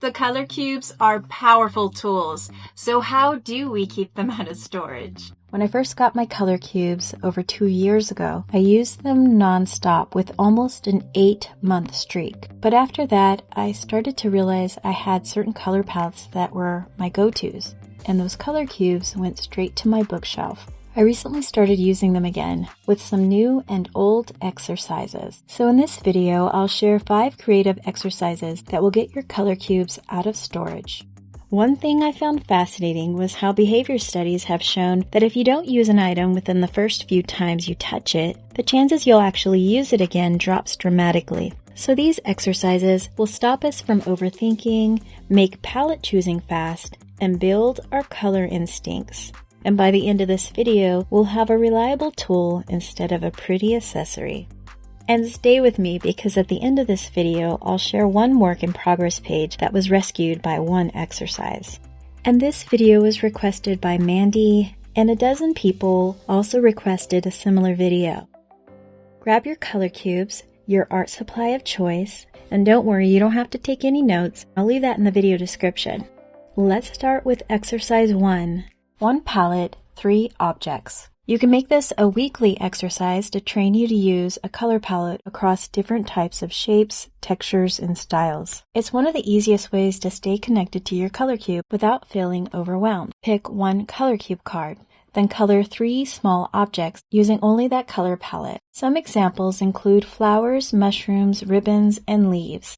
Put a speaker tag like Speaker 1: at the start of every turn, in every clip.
Speaker 1: The color cubes are powerful tools, so how do we keep them out of storage? When I first got my color cubes over 2 years ago, I used them non-stop with almost an 8-month streak. But after that, I started to realize I had certain color palettes that were my go-tos, and those color cubes went straight to my bookshelf. I recently started using them again with some new and old exercises. So in this video, I'll share 5 creative exercises that will get your color cubes out of storage. One thing I found fascinating was how behavior studies have shown that if you don't use an item within the first few times you touch it, the chances you'll actually use it again drops dramatically. So these exercises will stop us from overthinking, make palette choosing fast, and build our color instincts. And by the end of this video, we'll have a reliable tool instead of a pretty accessory. And stay with me because at the end of this video, I'll share one work in progress page that was rescued by one exercise. And this video was requested by Mandy, and a dozen people also requested a similar video. Grab your color cubes, your art supply of choice, and don't worry, you don't have to take any notes. I'll leave that in the video description. Let's start with exercise 1. 1 palette, 3 objects. You can make this a weekly exercise to train you to use a color palette across different types of shapes, textures, and styles. It's one of the easiest ways to stay connected to your color cube without feeling overwhelmed. Pick 1 color cube card, then color 3 small objects using only that color palette. Some examples include flowers, mushrooms, ribbons, and leaves.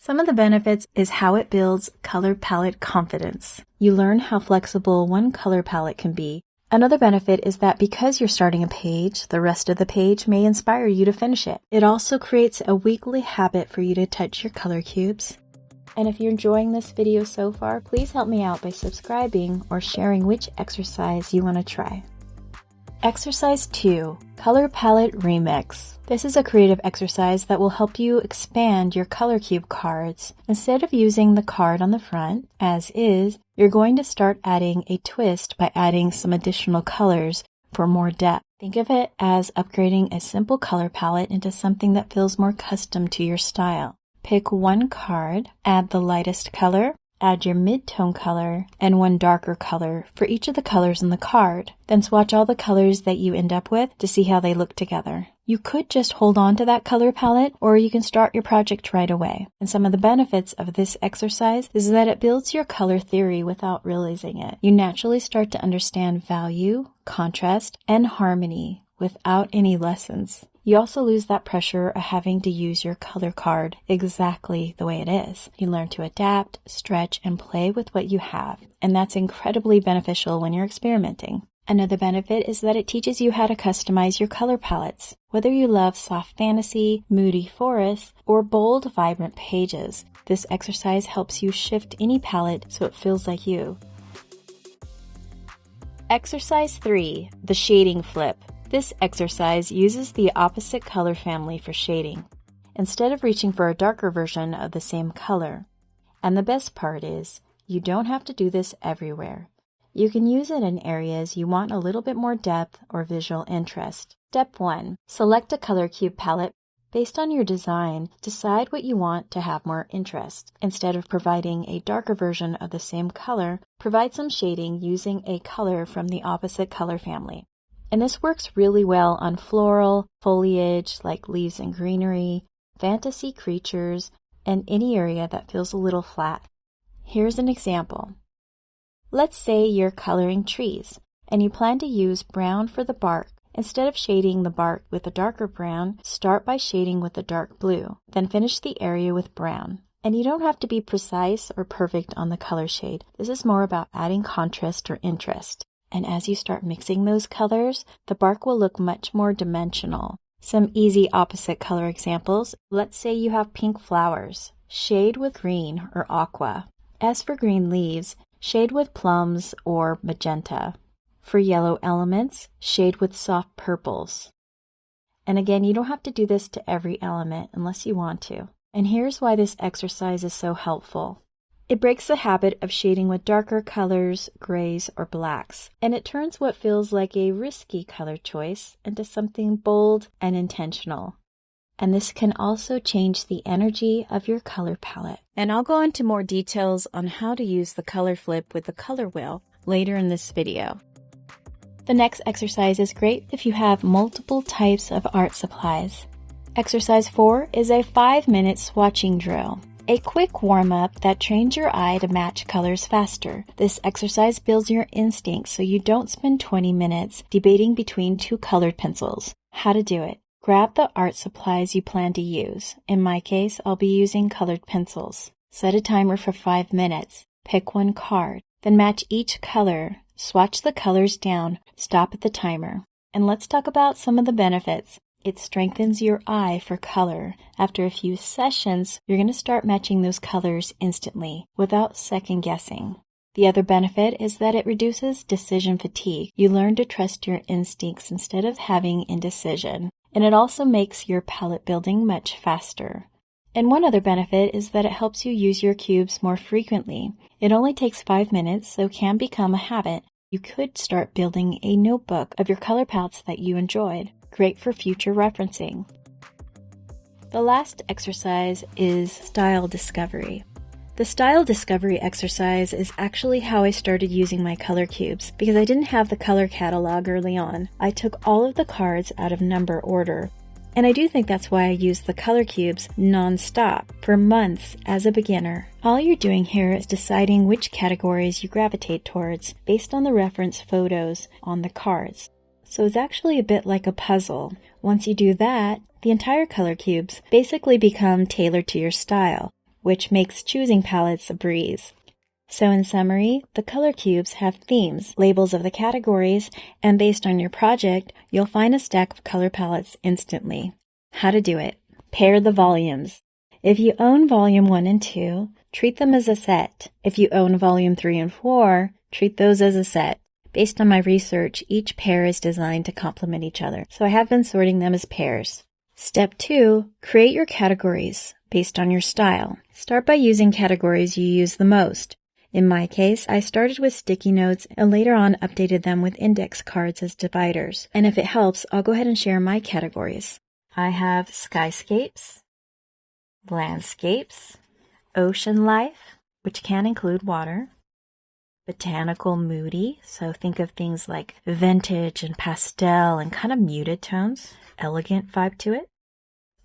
Speaker 1: Some of the benefits is how it builds color palette confidence. You learn how flexible one color palette can be. Another benefit is that because you're starting a page, the rest of the page may inspire you to finish it. It also creates a weekly habit for you to touch your color cubes. And if you're enjoying this video so far, please help me out by subscribing or sharing which exercise you want to try. Exercise 2, Color Palette Remix. This is a creative exercise that will help you expand your color cube cards. Instead of using the card on the front, as is, you're going to start adding a twist by adding some additional colors for more depth. Think of it as upgrading a simple color palette into something that feels more custom to your style. Pick 1 card, add the lightest color, add your mid-tone color, and 1 darker color for each of the colors in the card. Then swatch all the colors that you end up with to see how they look together. You could just hold on to that color palette, or you can start your project right away. And some of the benefits of this exercise is that it builds your color theory without realizing it. You naturally start to understand value, contrast, and harmony without any lessons. You also lose that pressure of having to use your color card exactly the way it is. You learn to adapt, stretch, and play with what you have. And that's incredibly beneficial when you're experimenting. Another benefit is that it teaches you how to customize your color palettes. Whether you love soft fantasy, moody forests, or bold, vibrant pages, this exercise helps you shift any palette so it feels like you. Exercise 3, the shading flip. This exercise uses the opposite color family for shading, instead of reaching for a darker version of the same color. And the best part is, you don't have to do this everywhere. You can use it in areas you want a little bit more depth or visual interest. Step 1. Select a color cube palette. Based on your design, decide what you want to have more interest. Instead of providing a darker version of the same color, provide some shading using a color from the opposite color family. And this works really well on floral, foliage like leaves and greenery, fantasy creatures, and any area that feels a little flat. Here's an example. Let's say you're coloring trees, and you plan to use brown for the bark. Instead of shading the bark with a darker brown, start by shading with a dark blue, then finish the area with brown. And you don't have to be precise or perfect on the color shade. This is more about adding contrast or interest. And as you start mixing those colors, the bark will look much more dimensional. Some easy opposite color examples. Let's say you have pink flowers. Shade with green or aqua. As for green leaves, shade with plums or magenta. For yellow elements, shade with soft purples. And again, you don't have to do this to every element unless you want to. And here's why this exercise is so helpful. It breaks the habit of shading with darker colors, grays, or blacks, and it turns what feels like a risky color choice into something bold and intentional. and this can also change the energy of your color palette. And I'll go into more details on how to use the color flip with the color wheel later in this video. The next exercise is great if you have multiple types of art supplies. Exercise 4 is a 5-minute swatching drill. A quick warm-up that trains your eye to match colors faster. This exercise builds your instincts so you don't spend 20 minutes debating between two colored pencils. How to do it. Grab the art supplies you plan to use. In my case, I'll be using colored pencils. Set a timer for 5 minutes. Pick one card. Then match each color. Swatch the colors down. Stop at the timer. And let's talk about some of the benefits. It strengthens your eye for color. After a few sessions, you're going to start matching those colors instantly, without second guessing. The other benefit is that it reduces decision fatigue. You learn to trust your instincts instead of having indecision. And it also makes your palette building much faster. And one other benefit is that it helps you use your cubes more frequently. It only takes 5 minutes, so can become a habit. You could start building a notebook of your color palettes that you enjoyed. Great for future referencing. The last exercise is style discovery. The style discovery exercise is actually how I started using my color cubes because I didn't have the color catalog early on. I took all of the cards out of number order. And I do think that's why I used the color cubes non-stop for months as a beginner. All you're doing here is deciding which categories you gravitate towards based on the reference photos on the cards. So it's actually a bit like a puzzle. Once you do that, the entire color cubes basically become tailored to your style, which makes choosing palettes a breeze. So in summary, the color cubes have themes, labels of the categories, and based on your project, you'll find a stack of color palettes instantly. How to do it. Pair the volumes. If you own volume 1 and 2, treat them as a set. If you own volume 3 and 4, treat those as a set. Based on my research, each pair is designed to complement each other, so I have been sorting them as pairs. Step 2, create your categories based on your style. Start by using categories you use the most. In my case, I started with sticky notes and later on updated them with index cards as dividers. And if it helps, I'll go ahead and share my categories. I have skyscapes, landscapes, ocean life, which can include water, botanical moody, so think of things like vintage and pastel and kind of muted tones, elegant vibe to it.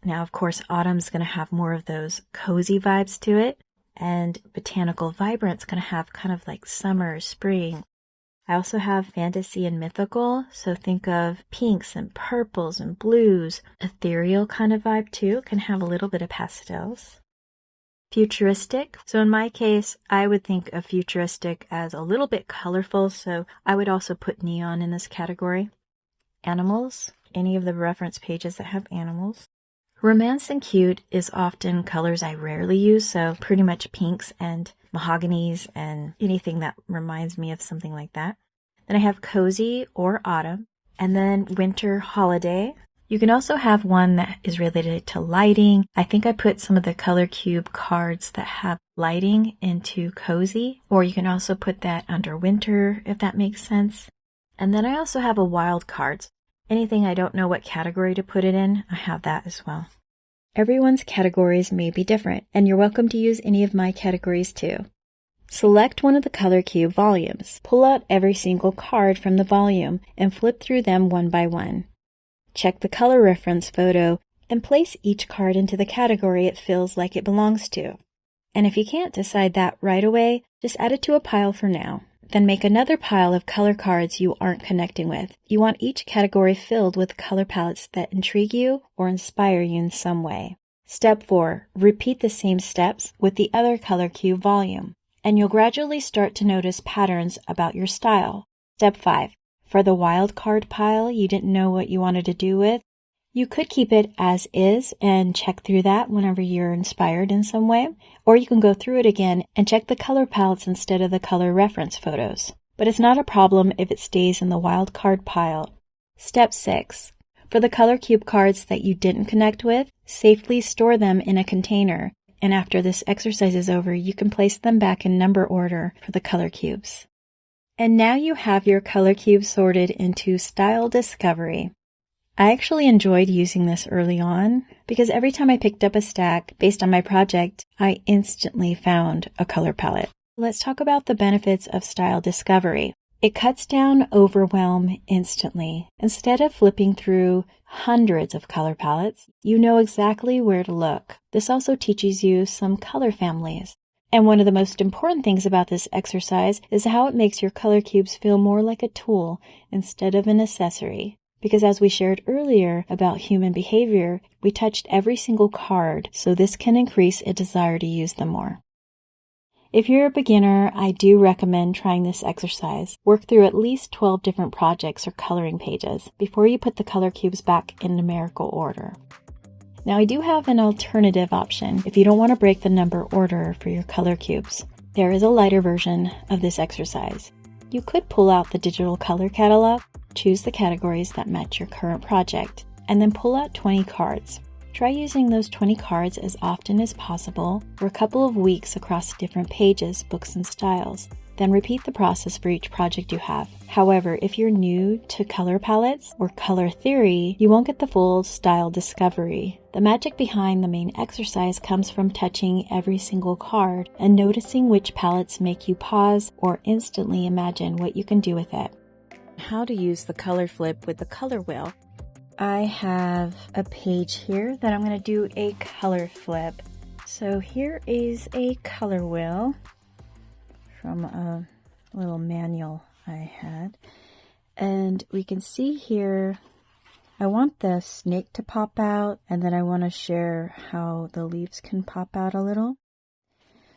Speaker 1: Now, of course, autumn's going to have more of those cozy vibes to it, and botanical vibrant's going to have kind of like summer, spring. I also have fantasy and mythical, so think of pinks and purples and blues. Ethereal kind of vibe too, can have a little bit of pastels. Futuristic. So in my case, I would think of futuristic as a little bit colorful, so I would also put neon in this category. Animals. Any of the reference pages that have animals. Romance and cute is often colors I rarely use, so pretty much pinks and mahoganies and anything that reminds me of something like that. Then I have cozy or autumn, and then winter holiday. You can also have one that is related to lighting. I think I put some of the color cube cards that have lighting into cozy, or you can also put that under winter, if that makes sense. And then I also have a wild cards. Anything I don't know what category to put it in, I have that as well. Everyone's categories may be different, and you're welcome to use any of my categories too. Select one of the color cube volumes. Pull out every single card from the volume and flip through them one by one. Check the color reference photo and place each card into the category it feels like it belongs to. And if you can't decide that right away, just add it to a pile for now. Then make another pile of color cards you aren't connecting with. You want each category filled with color palettes that intrigue you or inspire you in some way. Step 4. Repeat the same steps with the other color cube volume, and you'll gradually start to notice patterns about your style. Step 5. For the wild card pile you didn't know what you wanted to do with, you could keep it as is and check through that whenever you're inspired in some way, or you can go through it again and check the color palettes instead of the color reference photos. But it's not a problem if it stays in the wild card pile. Step 6. For the color cube cards that you didn't connect with, safely store them in a container, and after this exercise is over, you can place them back in number order for the color cubes. And now you have your color cubes sorted into style discovery. I actually enjoyed using this early on because every time I picked up a stack based on my project, I instantly found a color palette. Let's talk about the benefits of style discovery. It cuts down overwhelm instantly. Instead of flipping through hundreds of color palettes, you know exactly where to look. This also teaches you some color families. And one of the most important things about this exercise is how it makes your color cubes feel more like a tool instead of an accessory. Because as we shared earlier about human behavior, we touched every single card, so this can increase a desire to use them more. If you're a beginner, I do recommend trying this exercise. Work through at least 12 different projects or coloring pages before you put the color cubes back in numerical order. Now I do have an alternative option if you don't want to break the number order for your color cubes. There is a lighter version of this exercise. You could pull out the digital color catalog, choose the categories that match your current project, and then pull out 20 cards. Try using those 20 cards as often as possible for a couple of weeks across different pages, books, and styles. Then repeat the process for each project you have. However, if you're new to color palettes or color theory, you won't get the full style discovery. The magic behind the main exercise comes from touching every single card and noticing which palettes make you pause or instantly imagine what you can do with it. How to use the color flip with the color wheel. I have a page here that I'm going to do a color flip. So here is a color wheel from a little manual I had. And we can see here, I want the snake to pop out, and then I want to share how the leaves can pop out a little.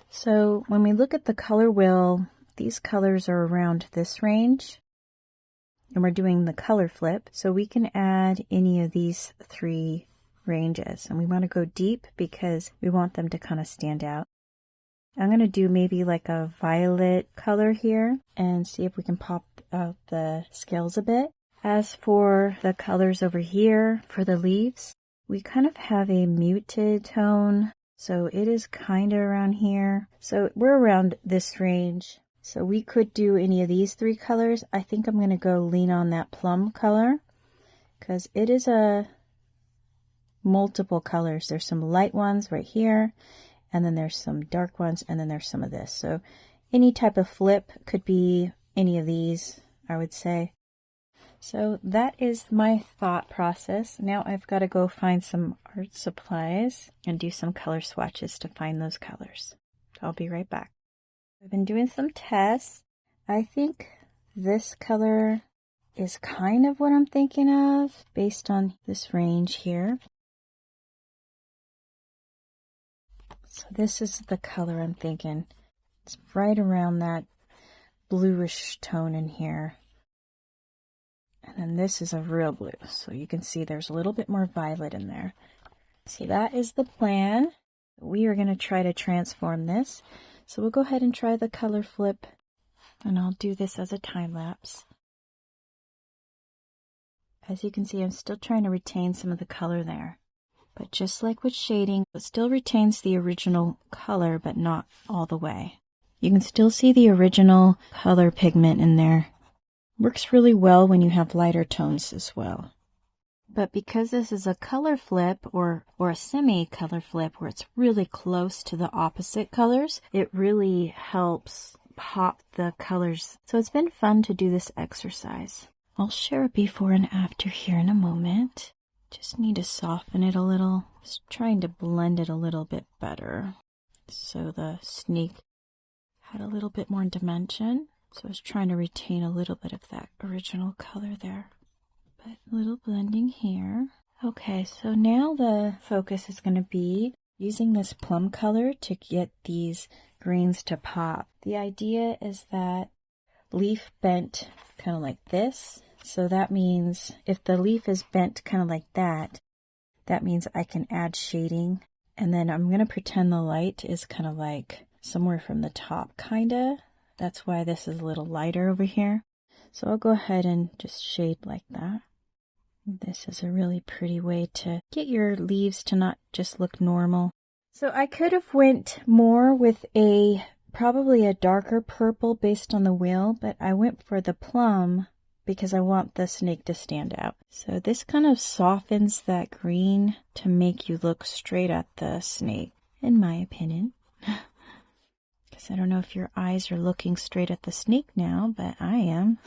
Speaker 1: So when we look at the color wheel, these colors are around this range. And we're doing the color flip, so we can add any of these three ranges. And we want to go deep because we want them to kind of stand out. I'm going to do maybe like a violet color here and see if we can pop out the scales a bit. As for the colors over here for the leaves, we kind of have a muted tone, so it is kind of around here. So we're around this range. So we could do any of these three colors. I think I'm going to go lean on that plum color because it is a multiple colors. There's some light ones right here, and then there's some dark ones, and then there's some of this. So any type of flip could be any of these, I would say. So that is my thought process. Now I've got to go find some art supplies and do some color swatches to find those colors. I'll be right back. I've been doing some tests. I think this color is kind of what I'm thinking of based on this range here. So this is the color I'm thinking. It's right around that bluish tone in here. And then this is a real blue. So you can see there's a little bit more violet in there. So that is the plan. We are going to try to transform this. So we'll go ahead and try the color flip, and I'll do this as a time lapse. As you can see, I'm still trying to retain some of the color there. But just like with shading, it still retains the original color, but not all the way. You can still see the original color pigment in there. Works really well when you have lighter tones as well. But because this is a color flip or a semi-color flip where it's really close to the opposite colors, it really helps pop the colors. So it's been fun to do this exercise. I'll share a before and after here in a moment. Just need to soften it a little. Just trying to blend it a little bit better. So the snake had a little bit more dimension. So I was trying to retain a little bit of that original color there. But a little blending here. Okay, so now the focus is going to be using this plum color to get these greens to pop. The idea is that leaf bent kind of like this. So that means if the leaf is bent kind of like that, that means I can add shading. And then I'm going to pretend the light is kind of like somewhere from the top, kind of. That's why this is a little lighter over here. So I'll go ahead and just shade like that. This is a really pretty way to get your leaves to not just look normal. So I could have went more with probably a darker purple based on the wheel, but I went for the plum because I want the snake to stand out. So this kind of softens that green to make you look straight at the snake, in my opinion. Because I don't know if your eyes are looking straight at the snake now, but I am.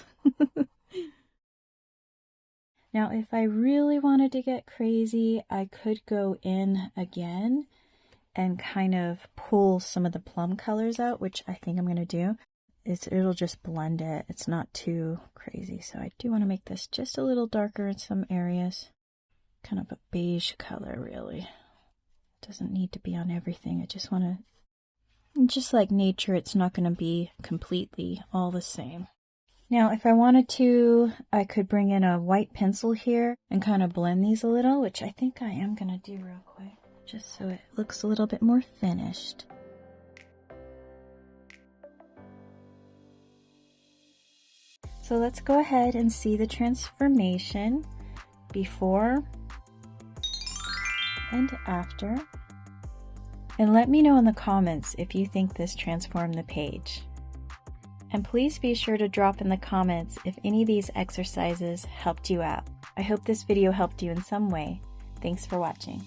Speaker 1: Now, if I really wanted to get crazy, I could go in again and kind of pull some of the plum colors out, which I think I'm going to do. It'll just blend it. It's not too crazy. So I do want to make this just a little darker in some areas. Kind of a beige color, really. It doesn't need to be on everything. I just want to, just like nature, it's not going to be completely all the same. Now, if I wanted to, I could bring in a white pencil here and kind of blend these a little, which I think I am going to do real quick, just so it looks a little bit more finished. So let's go ahead and see the transformation before and after. And let me know in the comments if you think this transformed the page. And please be sure to drop in the comments if any of these exercises helped you out. I hope this video helped you in some way. Thanks for watching.